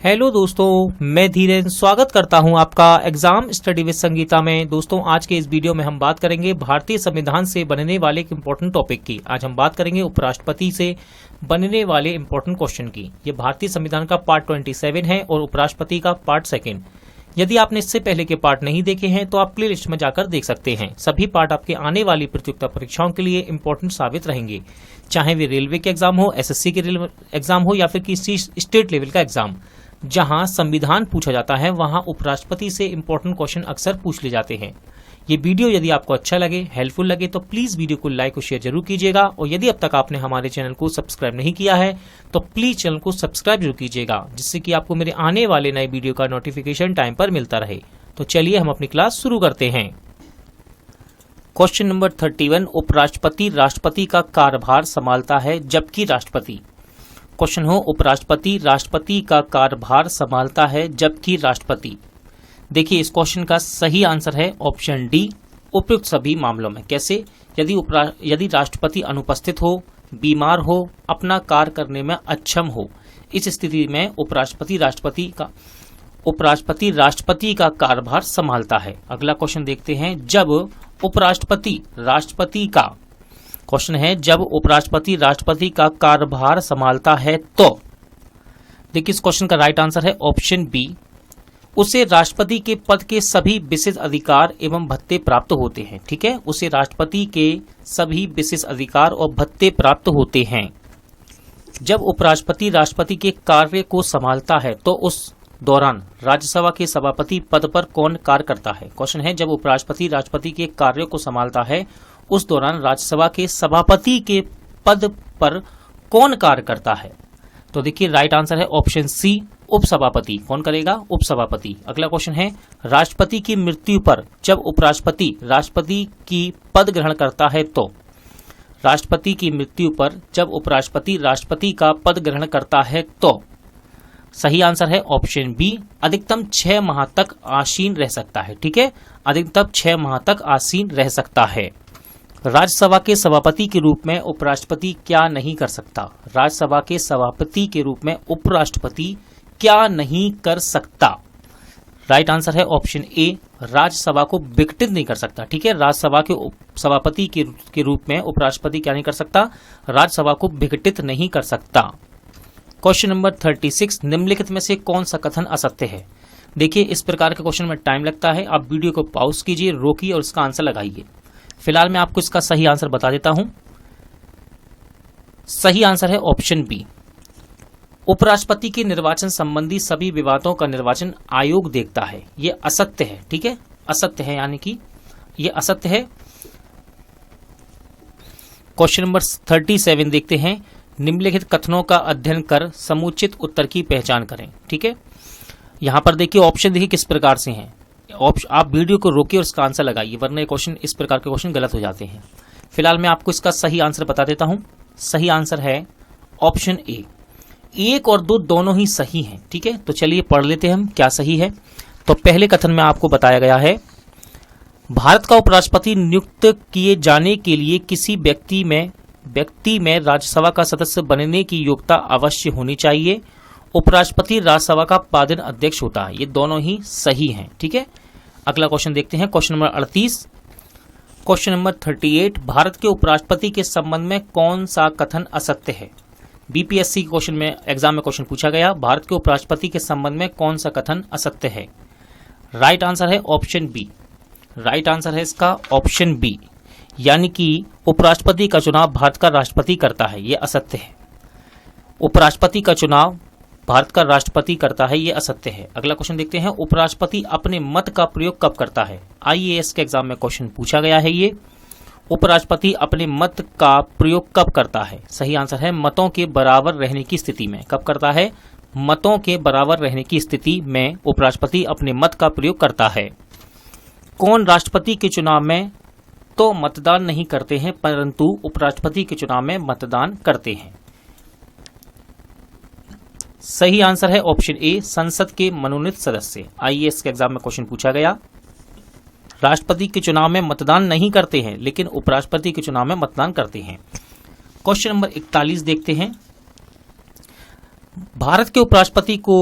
Hello दोस्तों, मैं धीरेन स्वागत करता हूं आपका एग्जाम स्टडी विद संगीता में। दोस्तों, आज के इस वीडियो में हम बात करेंगे भारतीय संविधान से बनने वाले एक इम्पोर्टेंट टॉपिक की। आज हम बात करेंगे उपराष्ट्रपति से बनने वाले इम्पोर्टेंट क्वेश्चन की। ये भारतीय संविधान का पार्ट 27 है और उपराष्ट्रपति का पार्ट 2। यदि आपने इससे पहले के पार्ट नहीं देखे हैं तो आप प्ले लिस्ट में जाकर देख सकते हैं। सभी पार्ट आपके आने वाली प्रतियोगिता परीक्षाओं के लिए इम्पोर्टेंट साबित रहेंगे, चाहे वे रेलवे के एग्जाम हो, एसएससी के एग्जाम हो या फिर किसी स्टेट लेवल का एग्जाम। जहां संविधान पूछा जाता है वहां उपराष्ट्रपति से इम्पोर्टेंट क्वेश्चन अक्सर पूछ ले जाते हैं। ये वीडियो यदि आपको अच्छा लगे, हेल्पफुल लगे तो प्लीज वीडियो को लाइक और शेयर जरूर कीजिएगा। और यदि अब तक आपने हमारे चैनल को सब्सक्राइब नहीं किया है तो प्लीज चैनल को सब्सक्राइब जरूर कीजिएगा, जिससे कि आपको मेरे आने वाले नए वीडियो का नोटिफिकेशन टाइम पर मिलता रहे। तो चलिए हम अपनी क्लास शुरू करते हैं। क्वेश्चन नंबर 31, उपराष्ट्रपति राष्ट्रपति का कार्यभार संभालता है जबकि राष्ट्रपति। क्वेश्चन हो, उपराष्ट्रपति राष्ट्रपति का कार्यभार संभालता है जबकि राष्ट्रपति। देखिए, इस क्वेश्चन का सही आंसर है ऑप्शन डी, उपयुक्त सभी मामलों में। कैसे? यदि राष्ट्रपति अनुपस्थित हो, बीमार हो, अपना कार्य करने में अक्षम हो, इस स्थिति में उपराष्ट्रपति राष्ट्रपति का कार्यभार संभालता है। अगला क्वेश्चन देखते हैं, जब उपराष्ट्रपति राष्ट्रपति का क्वेश्चन है, जब उपराष्ट्रपति राष्ट्रपति का कार्यभार संभालता है तो देखिए, इस क्वेश्चन का राइट आंसर है ऑप्शन बी, उसे राष्ट्रपति के पद के सभी विशेष अधिकार एवं भत्ते प्राप्त होते हैं। ठीक है, उसे राष्ट्रपति के सभी विशेष अधिकार और भत्ते प्राप्त होते हैं। जब उपराष्ट्रपति राष्ट्रपति के कार्य को संभालता है तो उस दौरान राज्यसभा के सभापति पद पर कौन कार्य करता है। क्वेश्चन है, जब उपराष्ट्रपति राष्ट्रपति के कार्य को संभालता है उस दौरान राज्यसभा के सभापति के पद पर कौन कार्य करता है। तो देखिए, राइट आंसर है ऑप्शन सी, उपसभापति। कौन करेगा? उपसभापति। अगला क्वेश्चन है, राष्ट्रपति की मृत्यु पर जब उपराष्ट्रपति राष्ट्रपति की पद ग्रहण करता है तो राष्ट्रपति की मृत्यु पर जब उपराष्ट्रपति राष्ट्रपति का पद ग्रहण करता है तो सही आंसर है ऑप्शन बी, अधिकतम 6 माह तक आसीन रह सकता है। ठीक है, अधिकतम 6 माह तक आसीन रह सकता है। राज्यसभा के सभापति के रूप में उपराष्ट्रपति क्या नहीं कर सकता। राज्यसभा के सभापति के रूप में उपराष्ट्रपति क्या नहीं कर सकता। राइट आंसर है ऑप्शन ए, राज्यसभा को विघटित नहीं कर सकता। ठीक है, राज्यसभा के सभापति के रूप में उपराष्ट्रपति क्या नहीं कर सकता, राज्यसभा को विघटित नहीं कर सकता। क्वेश्चन नंबर 36, निम्नलिखित में से कौन सा कथन असत्य है। देखिए, इस प्रकार के क्वेश्चन में टाइम लगता है। आप वीडियो को पॉज कीजिए, रोकिए और इसका आंसर लगाइए। फिलहाल मैं आपको इसका सही आंसर बता देता हूं। सही आंसर है ऑप्शन बी, उपराष्ट्रपति के निर्वाचन संबंधी सभी विवादों का निर्वाचन आयोग देखता है। यह असत्य है। ठीक है, असत्य है, यानी कि यह असत्य है। क्वेश्चन नंबर 37 देखते हैं, निम्नलिखित कथनों का अध्ययन कर समुचित उत्तर की पहचान करें। ठीक है, यहां पर देखिए ऑप्शन देखिए किस प्रकार से हैं। आप वीडियो को रोकिए और इसका आंसर लगाइए, वरना ये क्वेश्चन, इस प्रकार के क्वेश्चन गलत हो जाते हैं। फिलहाल मैं आपको इसका सही आंसर बता देता हूं। सही आंसर है ऑप्शन ए, 1 और 2 दोनों ही सही हैं। ठीक है, तो चलिए पढ़ लेते हैं हम क्या सही है। तो पहले कथन में आपको बताया गया है, भारत का उपराष्ट्रपति नियुक्त किए जाने के लिए किसी व्यक्ति में राज्यसभा का सदस्य बनने की योग्यता अवश्य होनी चाहिए। उपराष्ट्रपति राज्यसभा का पादन अध्यक्ष होता है। ये दोनों ही सही हैं। ठीक है, अगला क्वेश्चन देखते हैं, question number 38। Question number 38, Bharat के उपराष्ट्रपति के संबंध में कौन सा कथन असत्य है। बीपीएससी क्वेश्चन में, एग्जाम में क्वेश्चन पूछा गया, भारत के उपराष्ट्रपति के संबंध में कौन सा कथन असत्य है। राइट आंसर है ऑप्शन बी। राइट आंसर है इसका ऑप्शन बी, यानी कि उपराष्ट्रपति का चुनाव भारत का राष्ट्रपति करता है। यह असत्य है। उपराष्ट्रपति का चुनाव भारत का राष्ट्रपति करता है, यह असत्य है। अगला क्वेश्चन देखते हैं, उपराष्ट्रपति अपने मत का प्रयोग कब करता है। आईएएस के एग्जाम में क्वेश्चन पूछा गया है। ये उपराष्ट्रपति अपने मत का प्रयोग कब करता है। सही आंसर है मतों के बराबर रहने की स्थिति में। कब करता है? मतों के बराबर रहने की स्थिति में उपराष्ट्रपति अपने मत का प्रयोग करता है। कौन राष्ट्रपति के चुनाव में तो मतदान नहीं करते हैं, परंतु उपराष्ट्रपति के चुनाव में मतदान करते हैं। सही आंसर है ऑप्शन ए, संसद के मनोनीत सदस्य। आईएएस के एग्जाम में क्वेश्चन पूछा गया, राष्ट्रपति के चुनाव में मतदान नहीं करते हैं लेकिन उपराष्ट्रपति के चुनाव में मतदान करते हैं। क्वेश्चन नंबर 41 देखते हैं, भारत के उपराष्ट्रपति को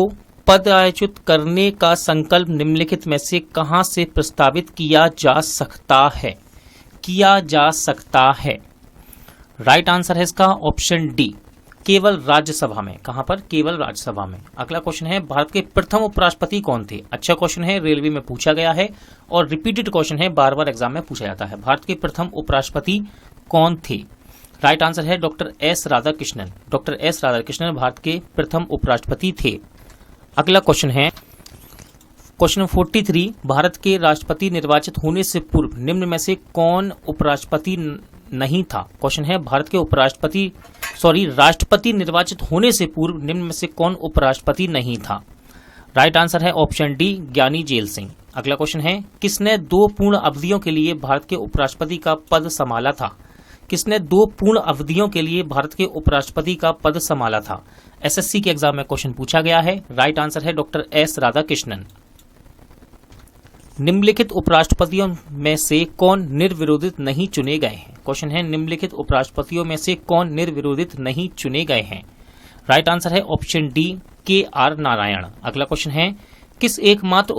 पदच्युत करने का संकल्प निम्नलिखित में से कहां से प्रस्तावित किया जा सकता है? किया जा सकता है। राइट आंसर है इसका ऑप्शन डी, केवल राज्यसभा में। कहां पर? केवल राज्यसभा में। अगला क्वेश्चन है, भारत के प्रथम उपराष्ट्रपति कौन थे? अच्छा क्वेश्चन है, रेलवे में पूछा गया है और रिपीटेड क्वेश्चन है, बार बार एग्जाम में पूछा जाता है। भारत के प्रथम उपराष्ट्रपति कौन थे? राइट आंसर है doctor S Radhakrishnan. Doctor S Radhakrishnan Bharat के प्रथम उपराष्ट्रपति थे। अगला क्वेश्चन है क्वेश्चन 43, भारत के राष्ट्रपति निर्वाचित होने से पूर्व निम्न में से कौन उपराष्ट्रपति नहीं था? क्वेश्चन है, भारत के राष्ट्रपति निर्वाचित होने से पूर्व निम्न में से कौन उपराष्ट्रपति नहीं था? राइट आंसर है ऑप्शन डी, ज्ञानी जेल सिंह। अगला क्वेश्चन है, किसने 2 पूर्ण अवधियों के लिए भारत के उपराष्ट्रपति का पद संभाला था? किसने 2 पूर्ण अवधियों के लिए भारत के उपराष्ट्रपति का पद संभाला था? एसएससी के एग्जाम में क्वेश्चन पूछा गया है। राइट आंसर है डॉक्टर एस राधाकृष्णन। निम्नलिखित उपराष्ट्रपतियों में से कौन निर्विरोधित नहीं चुने गए हैं? क्वेश्चन है, निम्नलिखित उपराष्ट्रपतियों में से कौन निर्विरोधित नहीं चुने गए हैं? राइट आंसर है ऑप्शन डी, के आर नारायण। अगला क्वेश्चन है, किस एकमात्र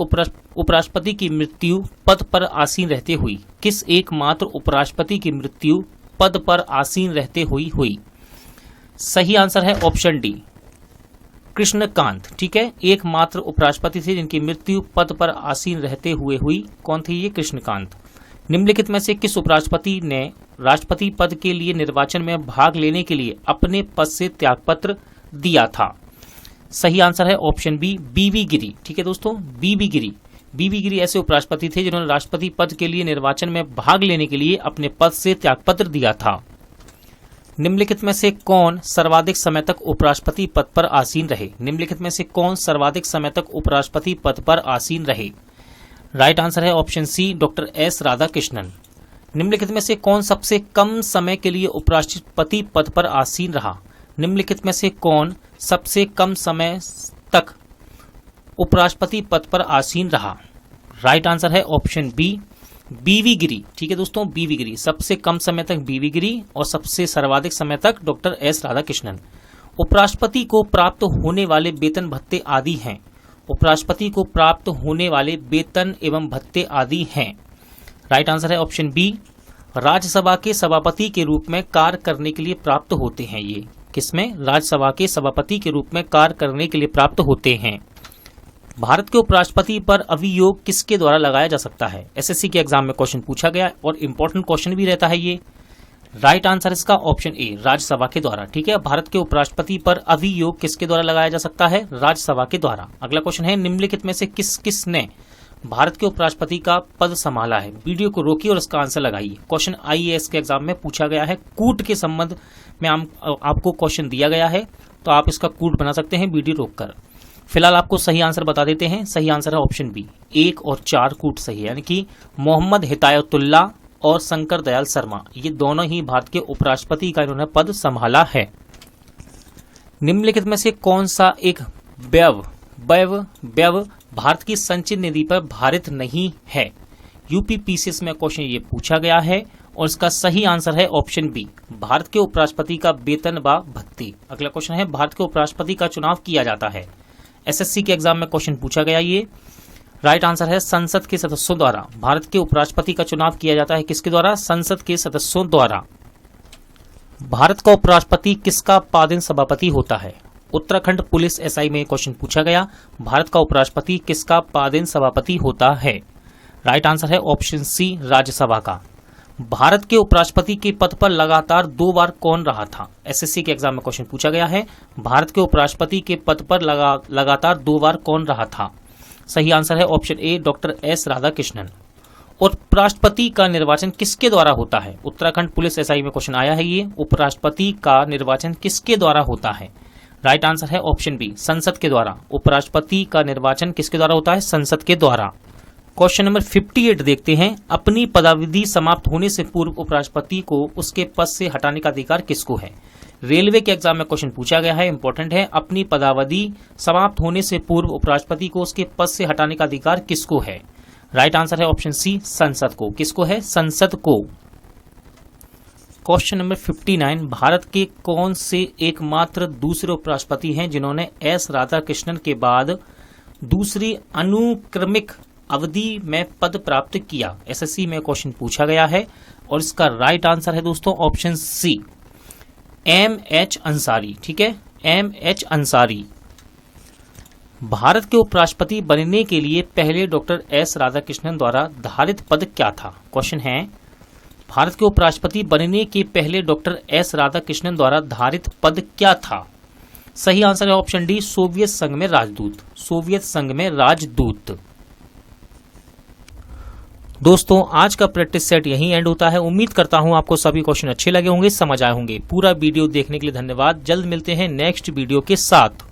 उपराष्ट्रपति की मृत्यु पद पर आसीन रहते हुई? किस एकमात्र उपराष्ट्रपति की मृत्यु पद पर आसीन रहते हुई? सही आंसर है ऑप्शन डी, कृष्णकांत। ठीक है, एकमात्र उपराष्ट्रपति थे जिनकी मृत्यु पद पर आसीन रहते हुए हुई। कौन थे ये? कृष्णकांत। निम्नलिखित में से किस उपराष्ट्रपति ने राष्ट्रपति पद के लिए निर्वाचन में भाग लेने के लिए अपने पद से त्यागपत्र दिया था? सही आंसर है ऑप्शन बी, बीवी गिरी। ठीक है दोस्तों, बीवी गिरी ऐसे उपराष्ट्रपति थे जिन्होंने राष्ट्रपति पद के लिए निर्वाचन में भाग लेने के लिए अपने पद से त्यागपत्र दिया था। निम्नलिखित में से कौन सर्वाधिक समय तक उपराष्ट्रपति पद पर आसीन रहे? निम्नलिखित में से कौन सर्वाधिक समय तक उपराष्ट्रपति पद पर आसीन रहे? राइट आंसर है option C, doctor S Radhakrishnan. निम्नलिखित में से कौन सबसे कम समय के लिए उपराष्ट्रपति पद पर आसीन रहा? निम्नलिखित में से कौन सबसे कम समय तक उपराष्ट्रपति पद पर आसीन रहा? राइट आंसर है ऑप्शन बी, बीवी गिरी। ठीक है दोस्तों, बीवी गिरी। सबसे कम समय तक बीवी गिरी और सबसे सर्वाधिक समय तक डॉक्टर एस राधाकृष्णन। उपराष्ट्रपति को प्राप्त होने वाले वेतन भत्ते आदि हैं। उपराष्ट्रपति को प्राप्त होने वाले वेतन एवं भत्ते आदि हैं। राइट आंसर है ऑप्शन बी, राज्यसभा के सभापति के रूप में कार्य करने के लिए प्राप्त होते हैं। ये किसमें? राज्यसभा के सभापति के रूप में कार्य करने के लिए प्राप्त होते हैं। भारत के उपराष्ट्रपति पर अभियोग किसके द्वारा लगाया जा सकता है? एसएससी के एग्जाम में क्वेश्चन पूछा गया और इंपॉर्टेंट क्वेश्चन भी रहता है ये। राइट आंसर इसका ऑप्शन ए, राज्यसभा के द्वारा। ठीक है, भारत के उपराष्ट्रपति पर अभियोग किसके द्वारा लगाया जा सकता है? राज्यसभा के द्वारा। अगला क्वेश्चन है, निम्नलिखित में से किसने भारत के उपराष्ट्रपति का पद संभाला है? वीडियो को रोकिए और इसका आंसर लगाइए। क्वेश्चन आईएएस के एग्जाम में पूछा गया है। कूट के संबंध में आपको क्वेश्चन दिया गया है, तो आप इसका कूट बना सकते हैं वीडियो रोककर। फिलहाल आपको सही आंसर बता देते हैं। सही आंसर है ऑप्शन बी, 1 और 4 कूट सही है, यानी कि मोहम्मद हिदायतुल्ला और शंकर दयाल शर्मा, ये दोनों ही भारत के उपराष्ट्रपति का इन्होंने पद संभाला है। निम्नलिखित में से कौन सा एक व्यय भारत की संचित निधि पर भारित नहीं है? यूपीपीसीएस में क्वेश्चन ये पूछा गया है और इसका सही आंसर है ऑप्शन बी, भारत के उपराष्ट्रपति का वेतन व भत्ते। अगला क्वेश्चन है, भारत के उपराष्ट्रपति का चुनाव किया जाता है। एसएससी के एग्जाम में क्वेश्चन पूछा गया ये। राइट आंसर है संसद के सदस्यों द्वारा। भारत के उपराष्ट्रपति का चुनाव किया जाता है किसके द्वारा? संसद के सदस्यों द्वारा। भारत का उपराष्ट्रपति किसका पादेन सभापति होता है? उत्तराखंड पुलिस एसआई में क्वेश्चन पूछा गया, भारत का उपराष्ट्रपति किसका पादेन सभापति होता है? राइट आंसर है ऑप्शन सी, राज्यसभा का। भारत के उपराष्ट्रपति के पद पर लगातार 2 बार कौन रहा था? एसएससी के एग्जाम में क्वेश्चन पूछा गया है, भारत के उपराष्ट्रपति के पद पर लगातार 2 बार कौन रहा था? सही आंसर है option A, doctor S Radhakrishnan. उपराष्ट्रपति का निर्वाचन किसके द्वारा होता है? उत्तराखंड पुलिस एसआई में क्वेश्चन आया है ये, उपराष्ट्रपति का निर्वाचन किसके द्वारा होता है? राइट आंसर है ऑप्शन बी, संसद के द्वारा। उपराष्ट्रपति का निर्वाचन किसके द्वारा होता है? संसद के द्वारा। क्वेश्चन नंबर 58 देखते हैं, अपनी पदावधि समाप्त होने से पूर्व उपराष्ट्रपति को उसके पद से हटाने का अधिकार किसको है? रेलवे के एग्जाम में क्वेश्चन पूछा गया है, इंपॉर्टेंट है। अपनी पदावधि समाप्त होने से पूर्व उपराष्ट्रपति को उसके पद से हटाने का अधिकार किसको है? राइट आंसर है ऑप्शन सी, संसद को। किसको है? संसद को। क्वेश्चन नंबर 59, भारत के कौन से एकमात्र दूसरे उपराष्ट्रपति हैं जिन्होंने एस राधाकृष्णन के बाद दूसरी अनुक्रमिक अवधि में पद प्राप्त किया? एसएससी में क्वेश्चन पूछा गया है और इसका राइट आंसर है दोस्तों ऑप्शन सी, एम.एच. अंसारी। ठीक है, एम.एच. अंसारी। भारत के उपराष्ट्रपति बनने के लिए पहले डॉक्टर एस राधाकृष्णन द्वारा धारित पद क्या था? क्वेश्चन है, भारत के उपराष्ट्रपति बनने के पहले डॉक्टर एस राधाकृष्णन द्वारा धारित पद क्या था? सही आंसर है ऑप्शन डी, सोवियत संघ में राजदूत। सोवियत संघ में राजदूत। दोस्तों आज का प्रैक्टिस सेट यहीं एंड होता है। उम्मीद करता हूं आपको सभी क्वेश्चन अच्छे लगे होंगे, समझ आए होंगे। पूरा वीडियो देखने के लिए धन्यवाद। जल्द मिलते हैं नेक्स्ट वीडियो के साथ।